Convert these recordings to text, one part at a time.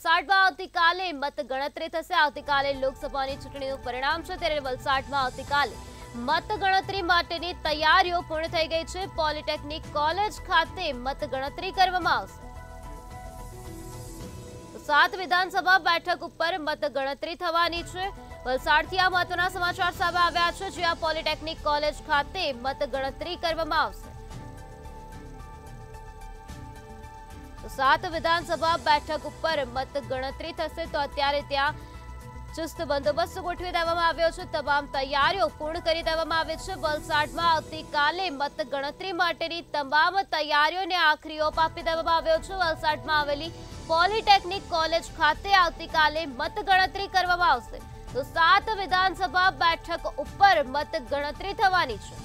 વલસાડમાં આવતીકાલે મતગણતરી થશે। આવતીકાલે લોકસભાની ચૂંટણીનું પરિણામ છે, ત્યારે વલસાડમાં આવતીકાલે મતગણતરી માટેની તૈયારીઓ પૂર્ણ થઈ ગઈ છે। પોલિટેકનિક કોલેજ ખાતે મતગણતરી કરવામાં આવશે। 7 વિધાનસભા બેઠક ઉપર મતગણતરી થવાની છે। વલસાડથી આ મહત્વના સમાચાર સામે આવ્યા છે, જ્યાં પોલિટેકનિક કોલેજ ખાતે મતગણતરી કરવામાં આવશે। 7 વિધાનસભા બેઠક ઉપર મતગણતરી થશે, તો અત્યારે ત્યાં ચુસ્ત બંદોબસ્ત ગોઠવી દેવામાં આવ્યો છે। તમામ તૈયારીઓ પૂર્ણ કરી દેવામાં આવી છે। વલસાડમાં આવતીકાલે મતગણતરી માટેની તમામ તૈયારીઓને આખરી ઓપ આપી દેવામાં આવ્યો છે। વલસાડમાં આવેલી પોલિટેકનિક કોલેજ ખાતે આવતીકાલે મતગણતરી કરવામાં આવશે, તો 7 વિધાનસભા બેઠક ઉપર મતગણતરી થવાની છે।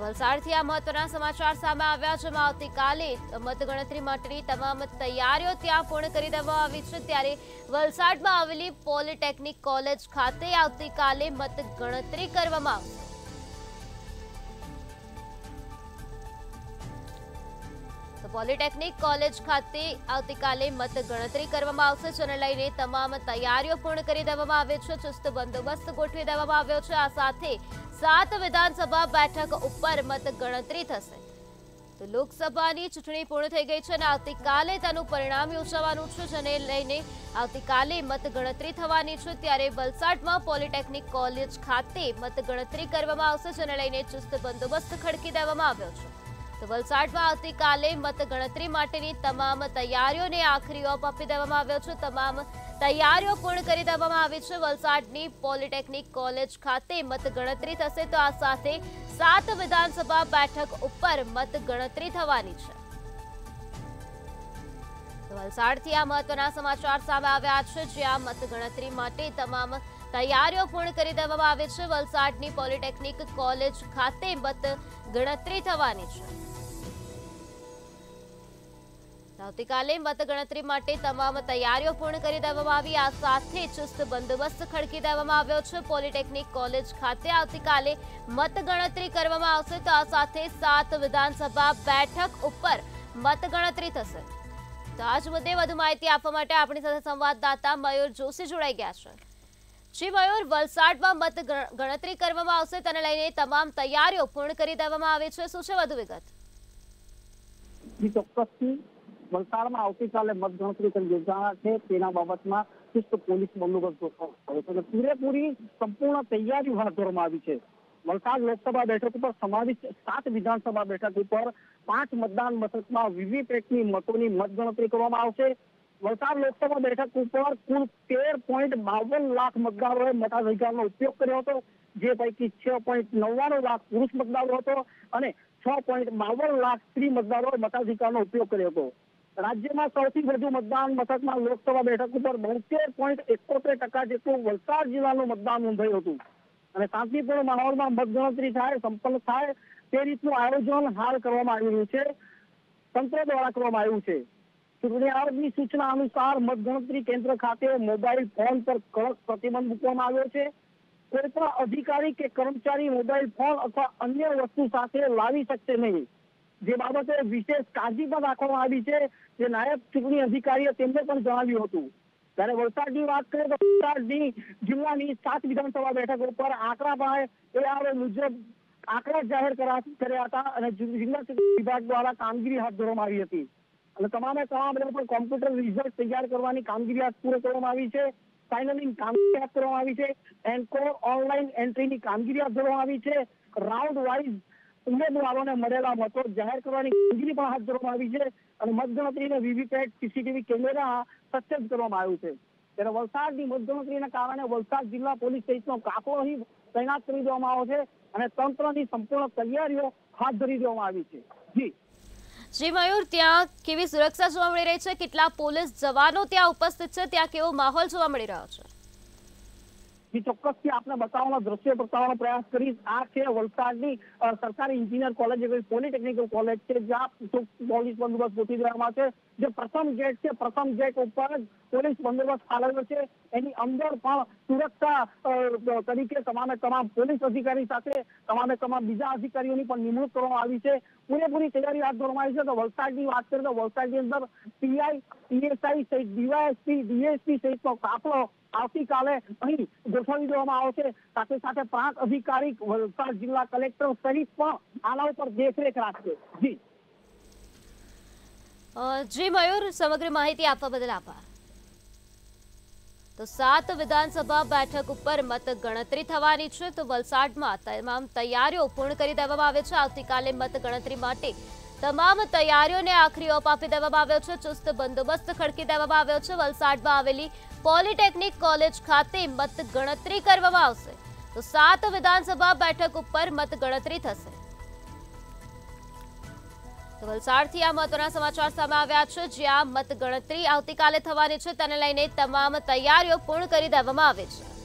વલસાડથી આ મહત્વના સમાચાર સામે આવ્યા છે। આવતીકાલે મતગણતરી માટેની તમામ તૈયારીઓ ત્યાં પૂર્ણ કરી દેવામાં આવી છે, ત્યારે વલસાડમાં આવેલી પોલિટેકનિક કોલેજ ખાતે આવતીકાલે મતગણતરી કરવામાં આવશે। પોલિટેકનિક કોલેજ ખાતે આવતીકાલે મતગણતરી કરવામાં આવશે, જેને લઈને તમામ તૈયારીઓ પૂર્ણ કરી દેવામાં આવી છે। ચુસ્ત બંદોબસ્ત ગોઠવી દેવામાં આવ્યો છે। આ સાથે 7 વિધાનસભા બેઠક ઉપર મતગણતરી થશે, તો લોકસભાની ચૂંટણી પૂર્ણ થઈ ગઈ છે અને આવતીકાલે તેનું પરિણામ યોજાવાનું છે, જેને લઈને આવતીકાલે મતગણતરી થવાની છે। ત્યારે વલસાડમાં પોલિટેકનિક કોલેજ ખાતે મતગણતરી કરવામાં આવશે, જેને લઈને ચુસ્ત બંદોબસ્ત ખડકી દેવામાં આવ્યો છે। તો વલસાડમાં આવતીકાલે મતગણતરી માટેની તમામ તૈયારીઓને આખરી ઓપ આપી દેવામાં આવ્યો છે। તમામ તૈયારીઓ પૂર્ણ કરી દેવામાં આવી છે। વલસાડની પોલિટેકનિક કોલેજ ખાતે મતગણતરી થશે, તો આ સાથે 7 વિધાનસભા બેઠક ઉપર મતગણતરી થવાની છે। વલસાડથી આ મહત્વના સમાચાર સામે આવ્યા છે, જ્યાં મતગણતરી માટે તમામ તૈયારીઓ પૂર્ણ કરી દેવામાં આવી છે। વલસાડની પોલિટેકનિક કોલેજ ખાતે મતગણતરી થવાની છે। આવતીકાલે મતગણતરી માટે તમામ તૈયારીઓ પૂર્ણ કરી દેવામાં આવી। આ સાથે ચુસ્ત બંદોબસ્ત ખડકી દેવામાં આવ્યો છે। પોલિટેકનિક કોલેજ ખાતે આવતીકાલે મતગણતરી કરવામાં આવશે, તો આ સાથે 7 વિધાનસભા બેઠક ઉપર મતગણતરી થશે। તો આ જ મુદ્દે વધુ માહિતી આપવા માટે આપણી સાથે સંવાદદાતા મયુર જોશી જોડાઈ ગયા છે। જી મયુર, વલસાડમાં મતગણતરી કરવામાં આવશે, તેને લઈને તમામ તૈયારીઓ પૂર્ણ કરી દેવામાં આવી છે, શું છે વધુ વિગત? ચોક્કસથી વલસાડમાં આવતીકાલે મતગણતરી યોજાનાર છે, તેના બાબતમાં ચુસ્ત પોલીસ બંદોબસ્ત ગોઠવવામાં આવ્યો છે। પૂરેપૂરી સંપૂર્ણ તૈયારી હાથ ધરવામાં આવી છે। વલસાડ લોકસભા બેઠક ઉપર સમાવિષ્ટ 7 વિધાનસભા બેઠક ઉપર 5 મતદાન મથકમાં વીવીપેટની મતોની મતગણતરી કરવામાં આવશે। વલસાડ લોકસભા બેઠક ઉપર કુલ 13.52 લાખ મતદારોએ મતાધિકારનો ઉપયોગ કર્યો હતો, જે પૈકી 6.99 લાખ પુરુષ મતદારો હતો અને 6.52 લાખ સ્ત્રી મતદારોએ મતાધિકારનો ઉપયોગ કર્યો હતો। રાજ્યમાં સૌથી વધુ મતદાન મથકમાં લોકસભા બેઠક ઉપર 72.71% જેટલું વલસાડ જિલ્લાનું મતદાન નોંધાયું હતું અને શાંતિપૂર્ણ માહોલમાં મતગણતરી થાય, સંપન્ન થાય તે રીતનું આયોજન હાલ કરવામાં આવી રહ્યું છે, તંત્ર દ્વારા કરવામાં આવ્યું છે। ચૂંટણી આયોગની સૂચના અનુસાર મતગણતરી કેન્દ્ર ખાતે મોબાઈલ ફોન પર કડક પ્રતિબંધ મૂકવામાં આવ્યો છે। કોઈ પણ અધિકારી કે કર્મચારી મોબાઈલ ફોન અથવા અન્ય વસ્તુ સાથે લાવી શકશે નહીં, જે બાબતે વિશેષ કાળજી પણ રાખવામાં આવી છે, જે નાયબ ચૂંટણી અધિકારીએ તેમને પણ જણાવ્યું હતું। ત્યારે વલસાડની વાત કરીએ તો વલસાડની જિલ્લાની 7 વિધાનસભા બેઠક ઉપર આંકડા મુજબ આંકડા જાહેર કર્યા હતા અને જિલ્લા ચૂંટણી વિભાગ દ્વારા કામગીરી હાથ ધરવામાં આવી હતી અને તમામ પર કોમ્પ્યુટર રિઝલ્ટ તૈયાર કરવાની કામગીરી હાથ પૂર્ણ કરવામાં આવી છે। ફાઇનલિંગ કામગીરી હાથ ધરવામાં આવી છે। એન્કોર ઓનલાઈન એન્ટ્રીની કામગીરી હાથ ધરવામાં આવી છે। રાઉન્ડ વાઇઝ ઉમેદવારોને મળેલા મતો જાહેર કરવાની કામગીરી પણ હાથ ધરવામાં આવી છે અને મતગણતરીને વીવીપેટ સીસીટીવી કેમેરા સજ્જ કરવામાં આવ્યું છે। ત્યારે વલસાડની મતગણતરીના કારણે વલસાડ જિલ્લા પોલીસ સહિતનો કાફલો અહીં તૈનાત કરી દેવામાં આવ્યો છે અને તંત્રની સંપૂર્ણ તૈયારીઓ હાથ ધરી દેવામાં આવી છે। જી મયુર, ત્યાં કેવી સુરક્ષા જોવા મળી રહી છે? કેટલા પોલીસ જવાનો ત્યાં ઉપસ્થિત છે? ત્યાં કેવો માહોલ જોવા મળી રહ્યો છે? જે ચોક્કસથી આપને બતાવવાનો દ્રશ્ય બતાવવાનો પ્રયાસ કરીશ. આ છે વલસાડની સરકારી એન્જિનિયર કોલેજ પોલિટેકનિકલ કોલેજ છે, જ્યાં પોલીસ બંદોબસ્ત ગોઠવી દેવામાં છે. જે પ્રથમ ગેટ છે, પ્રથમ ગેટ ઉપર જ પોલીસ બંદોબસ્ત ફાળવ્યો છે. એની અંદર પણ સુરક્ષા તરીકે તમામ પોલીસ અધિકારી સાથે તમામ બીજા અધિકારીઓની પણ નિમણૂક કરવામાં આવી છે. પૂરેપૂરી તૈયારી હાથ ધરવામાં આવી છે. તો વલસાડની વાત કરીએ તો વલસાડની અંદર પીઆઈ, પીએસઆઈ સહિત ડીવાયએસપી, ડીએસપી સહિતનો કાફલો આવતીકાલે અહીં ગોઠવી દેવામાં આવશે. સાથે સાથે પ્રાંત અધિકારી, વલસાડ જિલ્લા કલેક્ટર સહિત પણ આના ઉપર દેખરેખ રાખશે. જી જી મયુર, સમગ્ર માહિતી આપવા બદલ આભાર. તો 7 વિધાનસભા બેઠક ઉપર મત ગણતરી થવાની છે. તો વલસાડમાં તમામ તૈયારીઓ પૂર્ણ કરી દેવામાં આવે છે. આવતીકાલે મત ગણતરી માટે તમામ તૈયારીઓને આખરી ઓપ આપી દેવામાં આવ્યો છે. ચુસ્ત બંદોબસ્ત ખડકી દેવામાં આવ્યો છે. વલસાડમાં આવેલી પોલિટેકનિક કોલેજ ખાતે મત ગણતરી કરવામાં આવશે. તો 7 વિધાનસભા બેઠક ઉપર મત ગણતરી થશે. તો વલસાડથી આ મહત્વના સમાચાર સામે આવ્યા છે, જ્યાં મત ગણતરી આવતીકાલે થવાની છે. તેને લઈને તમામ તૈયારીઓ પૂર્ણ કરી દેવામાં આવી છે.